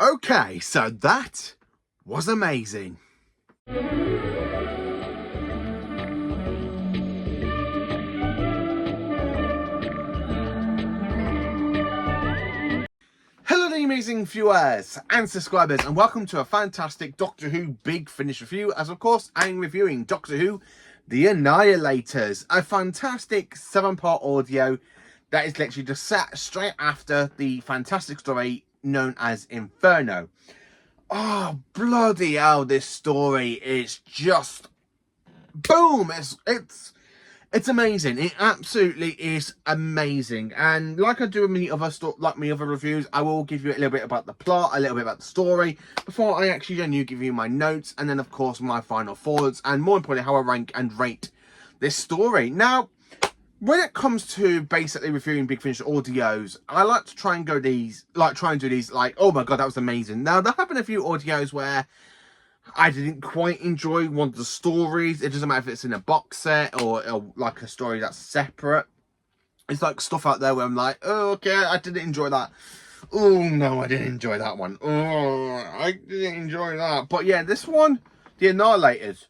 Okay, so that was amazing. Hello there, amazing viewers and subscribers, and welcome to a fantastic Doctor Who Big Finish review, as of course I'm reviewing Doctor Who The Annihilators, a fantastic 7-part audio that is literally just set straight after the fantastic story known as Inferno. Oh, bloody hell, this story is just boom. It's amazing. It absolutely is amazing. And like I do with my other reviews, I will give you a little bit about the plot, a little bit about the story, before I actually genuinely give you my notes, and then of course my final thoughts, and more importantly how I rank and rate this story. Now, when it comes to basically reviewing Big Finish audios, I like to try and do these like, oh my god, that was amazing. Now, there have been a few audios where I didn't quite enjoy one of the stories. It doesn't matter if it's in a box set or like a story that's separate. It's like stuff out there where I'm like, oh, okay, I didn't enjoy that. Oh no, I didn't enjoy that one. Oh, I didn't enjoy that. But yeah, this one, The Annihilators,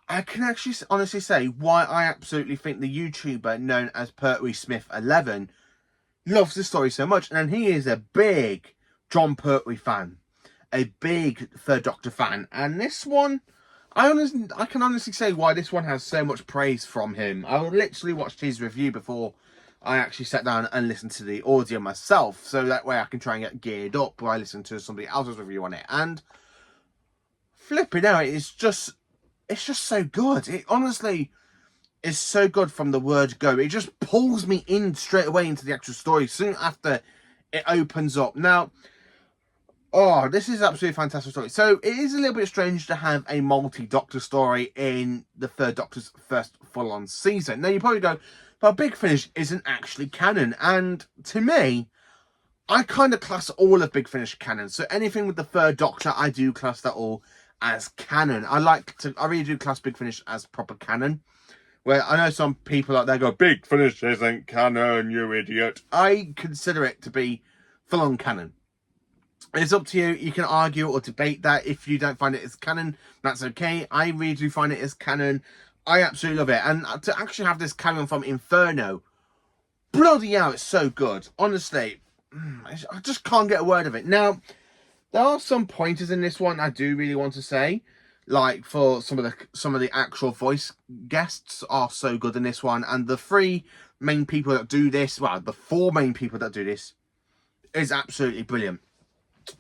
I can actually honestly say why I absolutely think the YouTuber known as Pertwee Smith 11 loves this story so much. And he is a big John Pertwee fan, a big Third Doctor fan. And this one, I can honestly say why this one has so much praise from him. I literally watched his review before I actually sat down and listened to the audio myself, so that way I can try and get geared up while I listen to somebody else's review on it. And flipping out, it's just so good. It honestly is so good from the word go. It just pulls me in straight away into the actual story soon after it opens up. Now, oh, this is absolutely fantastic story. So it is a little bit strange to have a multi-Doctor story in the Third Doctor's first full-on season. Now you probably go, but Big Finish isn't actually canon. And to me, I kind of class all of Big Finish canon. So anything with the Third Doctor, I do class that all as canon. I really do class Big Finish as proper canon. Where I know some people out there go, Big Finish isn't canon, you idiot. I consider it to be full-on canon. It's up to you. You can argue or debate that. If you don't find it as canon, that's okay. I really do find it as canon. I absolutely love it. And to actually have this canon from Inferno, bloody hell, it's so good. Honestly, I just can't get a word of it. Now, there are some pointers in this one I do really want to say. Like, for some of the actual voice guests are so good in this one. And the 3 main people that do this, well, the 4 main people that do this, is absolutely brilliant.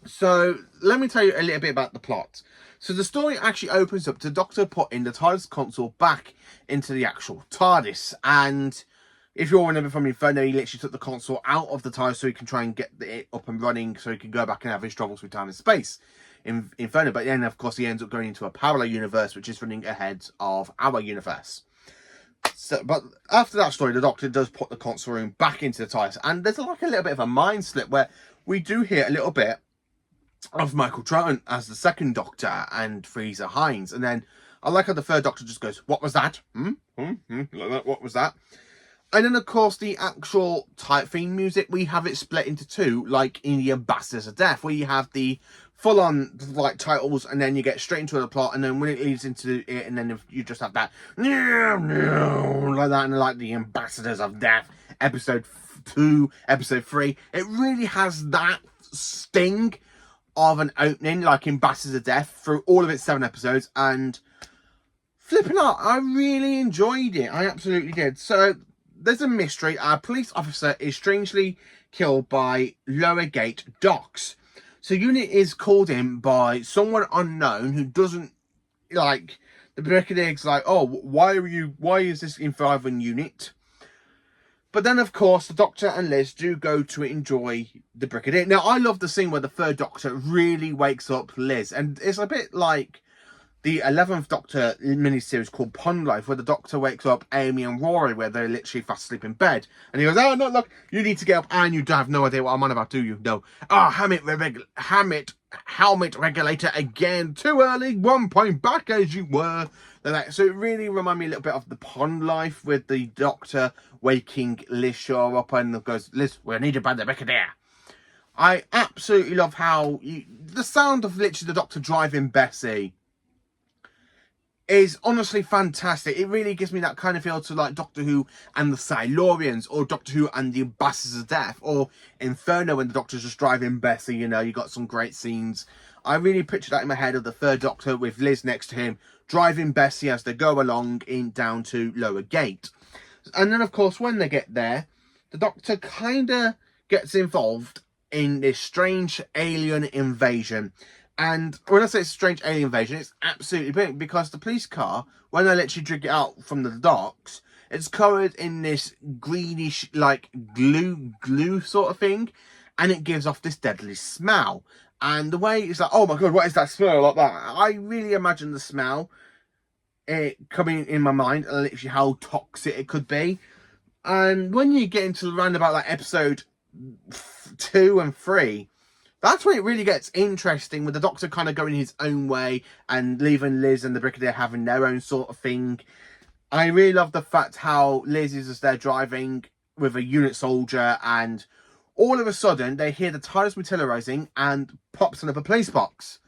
So, let me tell you a little bit about the plot. So, the story actually opens up to Doctor putting the TARDIS console back into the actual TARDIS. And if you all remember from Inferno, he literally took the console out of the TARDIS so he can try and get it up and running so he can go back and have his struggles with time and space in Inferno. But then, of course, he ends up going into a parallel universe, which is running ahead of our universe. So, but after that story, the Doctor does put the console room back into the TARDIS. And there's like a little bit of a mind slip where we do hear a little bit of Michael Troughton as the second Doctor and Fraser Hines. And then I like how the Third Doctor just goes, what was that? What was that? And then, of course, the actual type theme music, we have it split into 2, like in the Ambassadors of Death, where you have the full-on like titles, and then you get straight into the plot, and then when it leads into it, and then you just have that like that, and like the Ambassadors of Death, episode 2, episode 3. It really has that sting of an opening, like Ambassadors of Death, through all of its 7 episodes, and flipping out, I really enjoyed it. I absolutely did. So there's a mystery. A police officer is strangely killed by lower gate docks. So unit is called in by someone unknown who doesn't, like, the brigadier's like, oh, why is this in 5 unit? But then, of course, the Doctor and Liz do go to enjoy the Brigadier. Now, I love the scene where the Third Doctor really wakes up Liz. And it's a bit like the 11th Doctor miniseries called Pond Life, where the Doctor wakes up Amy and Rory, where they're literally fast asleep in bed. And he goes, oh, no, look, you need to get up, and you have no idea what I'm on about, do you? No. Oh, helmet regulator again. Too early, 1 point back as you were. So it really reminded me a little bit of the Pond Life, with the Doctor waking Liz Shaw up and goes, Liz, we're needed by the Brigadier. I absolutely love how the sound of literally the Doctor driving Bessie is honestly fantastic. It really gives me that kind of feel to like Doctor Who and the Silurians, or Doctor Who and the Ambassadors of Death, or Inferno when the Doctor's just driving Bessie. You know, you got some great scenes. I really picture that in my head of the third Doctor with Liz next to him driving Bessie as they go along in down to Lower Gate. And then of course when they get there, the Doctor kind of gets involved in this strange alien invasion. And when I say it's a strange alien invasion, it's absolutely brilliant, because the police car, when they literally drag it out from the docks, it's covered in this greenish, like, glue sort of thing, and it gives off this deadly smell. And the way it's like, oh my god, what is that smell like that? I really imagine the smell coming in my mind, and literally how toxic it could be. And when you get into the roundabout, like episode 2 and 3, that's when it really gets interesting, with the Doctor kind of going his own way and leaving Liz and the Brigadier having their own sort of thing. I really love the fact how Liz is just there driving with a unit soldier, and all of a sudden they hear the tires materialising and pops another police box.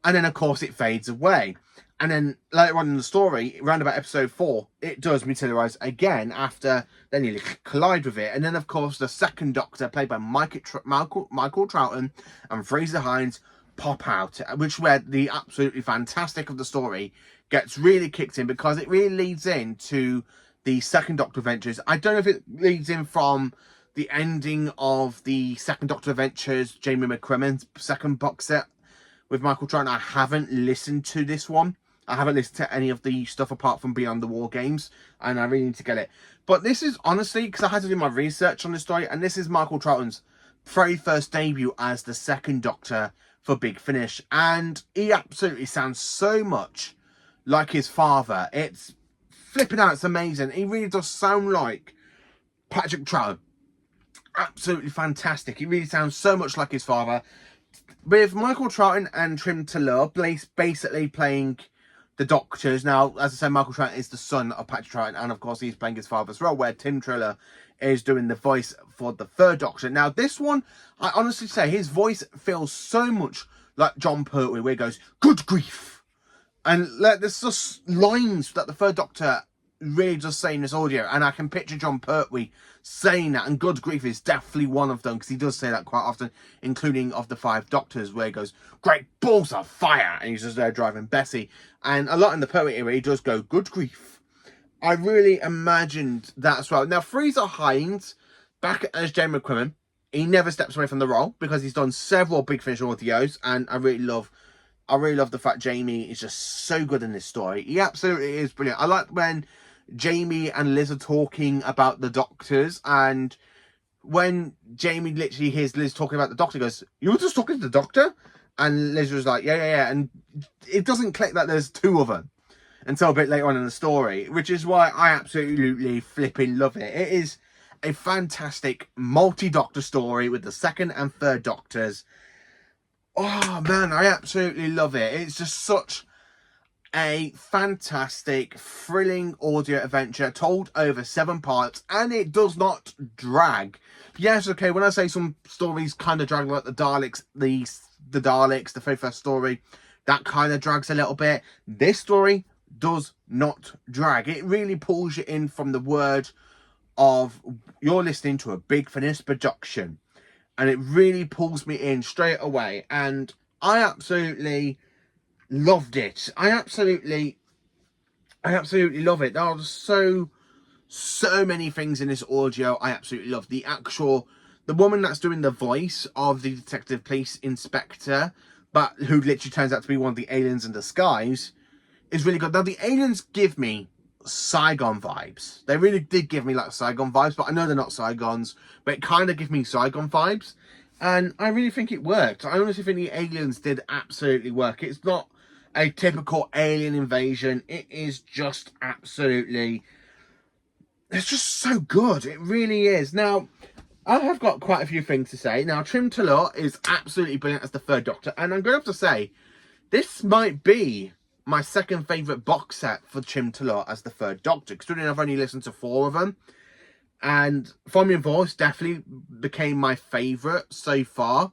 And then of course it fades away. And then later on in the story, around about episode 4, it does materialise again after they nearly collide with it. And then, of course, the second Doctor, played by Michael Troughton and Fraser Hines, pop out, which is where the absolutely fantastic of the story gets really kicked in, because it really leads into the second Doctor Adventures. I don't know if it leads in from the ending of the second Doctor Adventures, Jamie McCremmen's second box set with Michael Troughton. I haven't listened to this one. I haven't listened to any of the stuff apart from Beyond the War Games, and I really need to get it. But this is honestly, because I had to do my research on this story, and this is Michael Troughton's very first debut as the second Doctor for Big Finish, and he absolutely sounds so much like his father. It's flipping out, it's amazing. He really does sound like Patrick Troughton. Absolutely fantastic. He really sounds so much like his father. With Michael Troughton and Trim Taylor basically playing the Doctors. Now, as I said, Michael Troughton is the son of Patrick Troughton, and of course he's playing his father's role, where Tim Triller is doing the voice for the third Doctor. Now, this one, I honestly say, his voice feels so much like John Pertwee, where he goes, "Good grief!" And like, there's just lines that the third Doctor really does say in this audio, and I can picture John Pertwee saying that, and "good grief" is definitely one of them, because he does say that quite often, including of the 5 Doctors, where he goes, "Great balls of fire," and he's just there driving Bessie. And a lot in the Pertwee era, he does go, "good grief." I really imagined that as well. Now, Fraser Hines, back as Jamie McCrimmon, he never steps away from the role, because he's done several Big Finish audios, and I really love the fact Jamie is just so good in this story. He absolutely is brilliant. I like when Jamie and Liz are talking about the Doctors, and when Jamie literally hears Liz talking about the Doctor, he goes, "You were just talking to the Doctor?" And Liz was like, yeah. And it doesn't click that there's 2 of them until a bit later on in the story, which is why I absolutely flipping love it. It is a fantastic multi-Doctor story with the second and third Doctors. Oh man, I absolutely love it. It's just such a fantastic, thrilling audio adventure told over 7 parts, and it does not drag. Yes, okay, when I say some stories kind of drag, like the Daleks, the Daleks, the very first story, that kind of drags a little bit. This story does not drag. It really pulls you in from the word of you're listening to a Big Finish production, and it really pulls me in straight away, and I absolutely loved it. I absolutely love it. There are so many things in this audio I absolutely love. The woman that's doing the voice of the detective police inspector, but who literally turns out to be one of the aliens in disguise, is really good. Now, the aliens give me Saigon vibes. They really did give me like Saigon vibes, but I know they're not Saigons, but it kind of gives me Saigon vibes, and I really think it worked. I honestly think the aliens did absolutely work. It's not a typical alien invasion. It is just absolutely, it's just so good. It really is. Now, I have got quite a few things to say. Now, Trim Taylor is absolutely brilliant as the third Doctor, and I'm going to have to say, this might be my second favourite box set for Trim Taylor as the third Doctor, considering I've only listened to 4 of them. And From Your Voice definitely became my favourite so far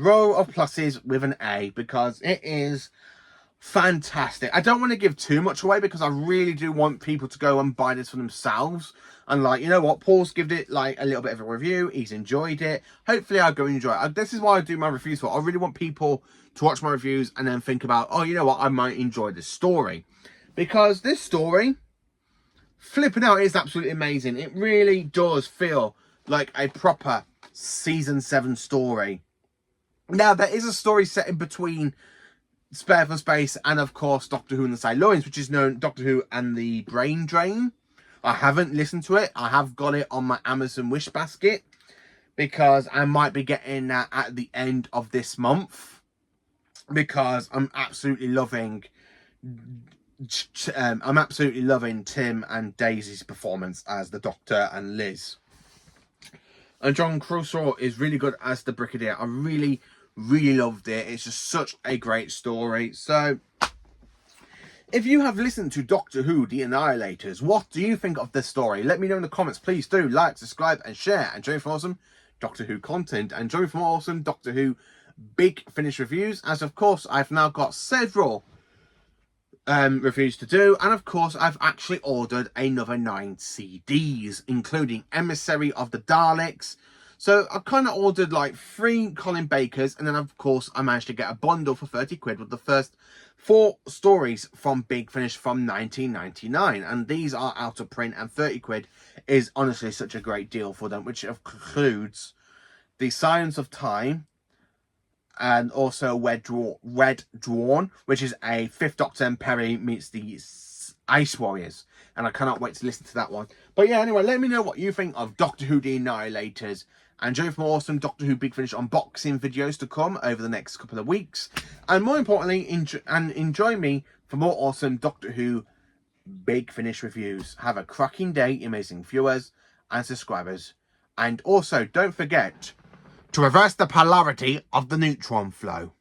row of pluses with an A, because it is fantastic. I don't want to give too much away because I really do want people to go and buy this for themselves. And like, you know what, Paul's given it like a little bit of a review. He's enjoyed it. Hopefully I'll go and enjoy it. This is why I do my reviews for. I really want people to watch my reviews and then think about, oh, you know what, I might enjoy this story. Because this story, flipping out, is absolutely amazing. It really does feel like a proper season 7 story. Now, there is a story set in between Spare from Space and, of course, Doctor Who and the Silurians, which is known Doctor Who and the Brain Drain. I haven't listened to it. I have got it on my Amazon wish basket because I might be getting that at the end of this month, because I'm absolutely loving Tim and Daisy's performance as the Doctor and Liz. And John Crusoe is really good as the Brigadier. I really loved it. It's just such a great story. So, if you have listened to Doctor Who, The Annihilators, what do you think of this story? Let me know in the comments. Please do like, subscribe and share. And join me for awesome Doctor Who content. And join me for more awesome Doctor Who Big Finish reviews. As of course, I've now got several reviews to do. And of course, I've actually ordered another 9 CDs, including Emissary of the Daleks. So I kind of ordered like 3 Colin Bakers, and then of course I managed to get a bundle for 30 quid with the first 4 stories from Big Finish from 1999, and these are out of print, and 30 quid is honestly such a great deal for them, which includes The Science of Time and also Red Dawn, which is a 5th Doctor and Perry meets the Ice Warriors, and I cannot wait to listen to that one. But yeah, anyway, let me know what you think of Doctor Who The Annihilators, and join for more awesome Doctor Who Big Finish unboxing videos to come over the next couple of weeks. And more importantly, enjoy me for more awesome Doctor Who Big Finish reviews. Have a cracking day, amazing viewers and subscribers. And also, don't forget to reverse the polarity of the neutron flow.